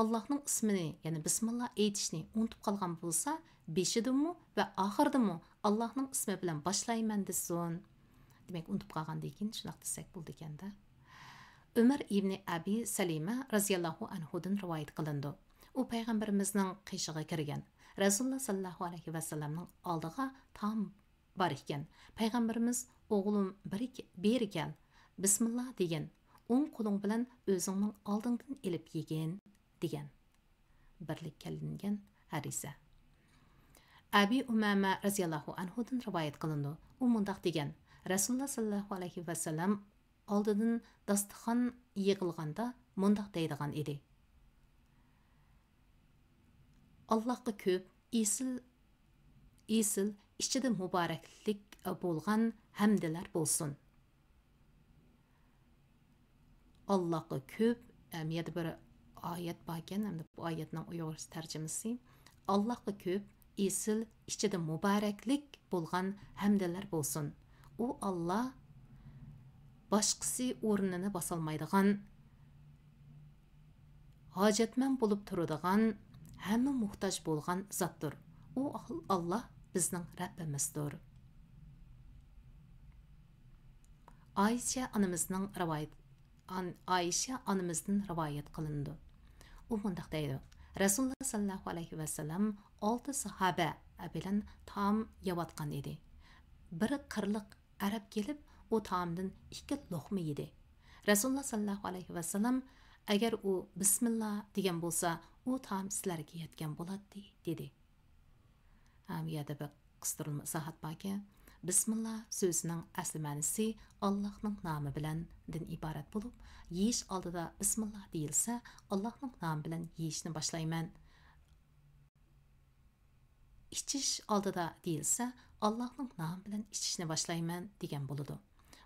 Speaker 1: Allohning ismini, ya'ni bismillah aytishni unutib qolgan bo'lsa, beshidimi va oxiridimi Allohning ismi bilan boshlayman desin." Demak, unutib qolgandan keyin shunday desak bo'ldi ekanda. Umar ibn Abi Salima radhiyallohu anhudan rivoyat qilindi. U payg'ambarimizning qishig'iga kirgan. Rasululloh sallallohu alayhi vasallamning oldiga taom bor ekan. Payg'ambarimiz: "O'g'lim, beri kel. Bismillah degan. O'ng qo'ling bilan o'zingning oldingdan ilib yegin" degan. Birlik kelingan hadisa. Abi Umama radhiyallohu anhudan rivoyat qilindi. U mundaq degan: Rasululloh sallallohu alayhi vasallam oldidan dasturxon yig'ilganda mundaq deydigan edi: Allohga ko'p esil ichida muboraklik bo'lgan hamdlar bo'lsin. Allohga ko'p, yerda bir oyat bor ekan, hamda bu oyatning uyg'urcha tarjimasi: Allohga ko'p esil ichida muboraklik bo'lgan hamdlar bo'lsin. U Alloh boshqasi o'rnini bosolmaydigan, hojatman bo'lib turadigan, hamma muhtoj bo'lgan zotdir. U Alloh bizning Rabbimizdir. Ayşe onamizdan rivoyat qilindi. U mundaq deydi: Rasululloh sallallohu alayhi vasallam 6 sahoba bilan taom yeyotgan edi. Biri qirliq arab kelib, u taomdan 2 luqma yedi. Rasululloh sallallohu alayhi vasallam: "Agar u bismillah degan bo'lsa, u taom sizlarga yetgan bo'ladi" dedi. Bu yerda bir qistirma izohat bor ekan. Bismillah so'zining asli ma'nosi Allohning nomi bilan din iborat bo'lib, yeyish oldida bismillah deyilsa, Allohning nomi bilan yeyishni boshlayman. İçiş oldida deyilsa, Allohning nomi bilan ichishni boshlayman degan bo'ladi.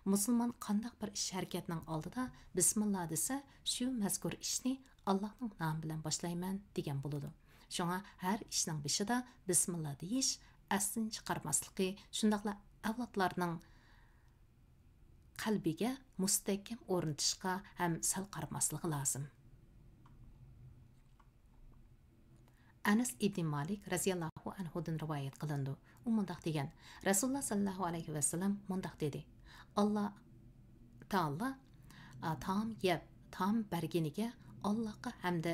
Speaker 1: Musulmon qandaq bir ish harakatning oldida bismillah desa, shu mazkur ishni Allohning nomi bilan boshlayman degan bo'ladi. Shunga har ishning beshida bismillah deyish, aslini chiqarmasligi, shundaqla avlodlarning qalbiga mustahkam o'rnatishga ham sal qaramasligi lozim. Anas ibn Malik radhiyallohu anhudan rivoyat qilindi. U mundaq degan: Rasululloh sallallohu alayhi vasallam mundaq dedi: Alloh taolo taom yeb, taom berganiga Allohga hamda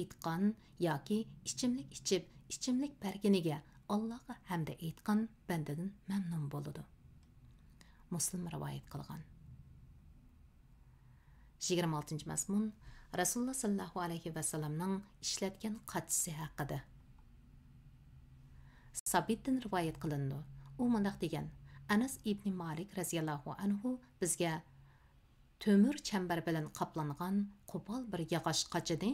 Speaker 1: aytgan yoki ichimlik ichib, ichimlik berganiga Allohga hamda aytgan bandadan mamnun bo'ladi. Muslim rivoyat qilgan. 26 mazmun Rasululloh sallallohu alayhi vasallamning ishlatgan qachisi haqida. Sabitdan rivoyat qilindi. U mundaq degan: Anas ibn Malik raziyallohu anhu bizga tömür çember bilan qoplangan qo'pol bir yog'och qachini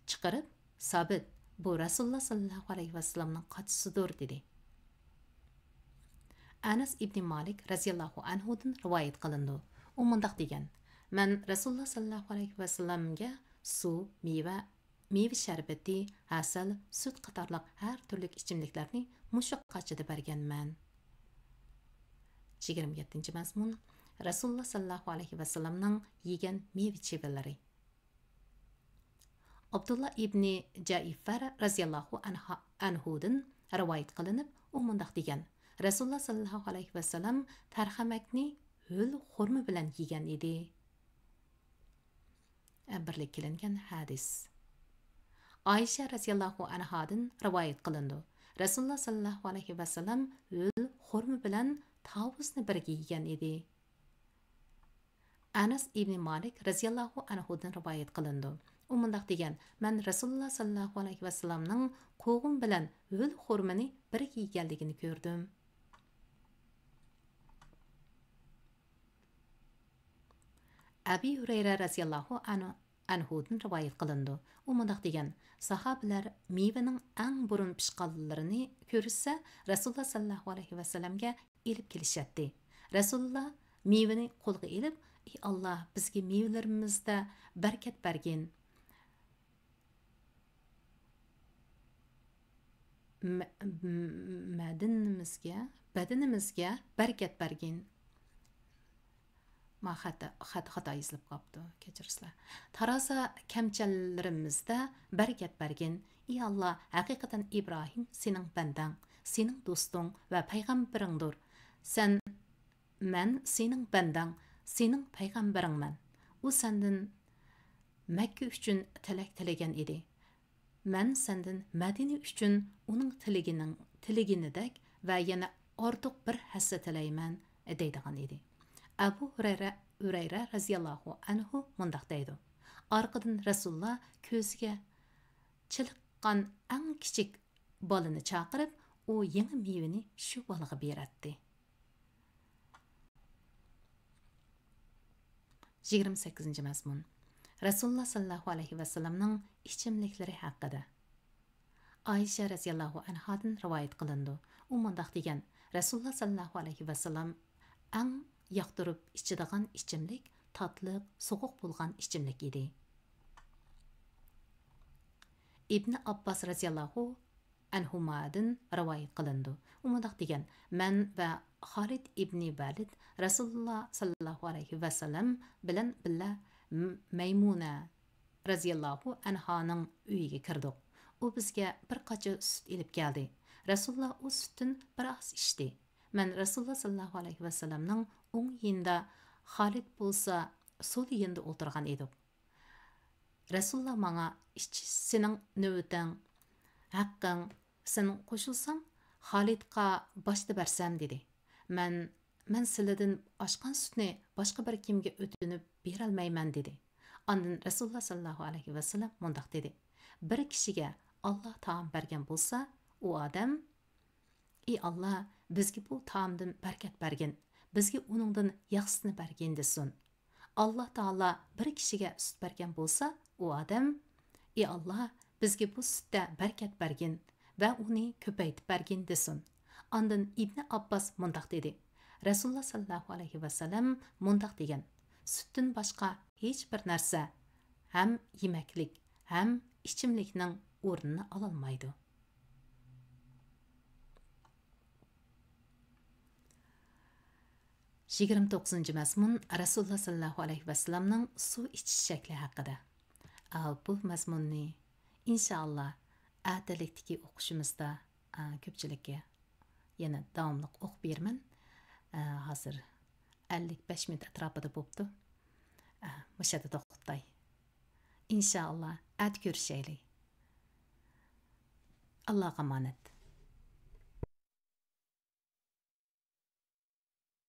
Speaker 1: chiqarib, Sabit, bu Rasululloh sallallohu alayhi vasallamning qachisidir dedi. Anas ibn Malik raziyallohu anhudan rivoyat qilindi. U mundaq degan: Men Rasululloh sallallohu alayhi vasallamga suv, meva sharbati, asal, sut qatorliq har turli ichimliklarni mushu qachida berganman. 27 mazmun Rasululloh sallallohu alayhi vasallamning yegan meva chevalari. Abdullah ibn Jaifar raziyallohu anhudan rivoyat qilinib, u mundaq degan: Rasululloh sallallohu alayhi vasallam tarhamakni ho'l xurma bilan yegan edi. Birlik qilingan hadis. Aisha raziyallohu anhadan rivoyat qilindi. Rasululloh sallallohu alayhi vasallam ho'l xurma bilan tavusni birga yegan edi. Anas ibn Malik raziyallohu anhudan rivoyat qilindi. U mundaq degan: Men Rasululloh sallallohu alayhi vasallamning qo'g'im bilan ho'l xurmani birga yeganligini ko'rdim. Abi Hurayra raziyallohu anhudan rivoyat qilindi. U mundaq degan: Sahobalar mevaning eng burun pishqanlarini ko'rsa, Rasululloh sallallohu alayhi vasallamga elib kelishadi. Rasululloh mevani qo'lga elib: "Ey Alloh, bizga mevalarimizda barkat bergin. Badanimizga barkat bergin." Ma xato yozilib qopti, kechirsizlar. Taroza kamchillarimizda barkat bergin. Ey Alloh, haqiqatan Ibrohim sening bandang, sening do'sting va payg'ambaringdir. Men sening bandang, sening payg'ambaringman. U sendan Makka uchun tilak tilagan edi. Men sendan Madina uchun uning tilaginidek va yana ortiq bir hassa tilayman deydigan edi. Abu Hurayra raziyallohu anhu mundaq deydi: Arqadan Rasululloh ko'ziga chiliqqan eng kichik bolani chaqirib, u yangi mevani shu bolaga beradi. 28 mazmun Rasululloh sallallohu alayhi vasallamning ichimliklari haqida. Aisha raziyallohu anhadan rivoyat qilindi. U mundaq degan: Rasululloh sallallohu alayhi vasallam eng yoqtirib ichadigan ichimlik tatliq, so'g'uq bo'lgan ichimlik edi. Ibn Abbas raziyallohu anhumadan rivoyat qilindi. U mundaq degan: Men va Xolid ibn Valid Rasululloh sallallohu alayhi vasallam bilan billa Maymuna raziyallohu anhaning uyiga kirdik. U bizga bir qacha sut elib keldi. Rasululloh u sutdan biroz ichdi. Men Rasululloh sallallohu alayhi vasallamning o'ng yonida, Xolid bo'lsa so'l yonida o'tirgan edik. Rasululloh menga sening navbating, haqqing, sen qo'shilsang Xolidga boshda bersam dedi. Men sizlardan oshgan sutni boshqa bir kimga o'tinib bera olmayman dedi. Ondan Rasululloh sallallohu alayhi vasallam mundaq dedi: Bir kishiga Alloh taom bergan bo'lsa, u odam: "Ey Alloh, bizga bu taomdan barkat bergin, bizga uningdan yaxshisini bergin" desin. Alloh taolo bir kishiga sut bergan bo'lsa, u odam: "Ey Alloh, bizga bu sutda barkat bergin va uni ko'paytib bergin" desin. Ondan Ibn Abbas mundaq dedi: Rasululloh sallallohu alayhi vasallam mundaq degan: Sutdan boshqa hech bir narsa ham yemaklik, ham ichimlikning o'rnini ololmaydi. Yigirma to'qqizinchi mazmun Rasululloh sallallohu alayhi vasallamning suv ichish shakli haqida. Bu mazmunni inshaalloh atalikdagi o'qishimizda ko'pchilikka yana davomli o'qib beraman. Hozir 55 minut atrofida bo'libdi. Mushada to'xtay. İnşallah at görüşelim. Allah'a emanet.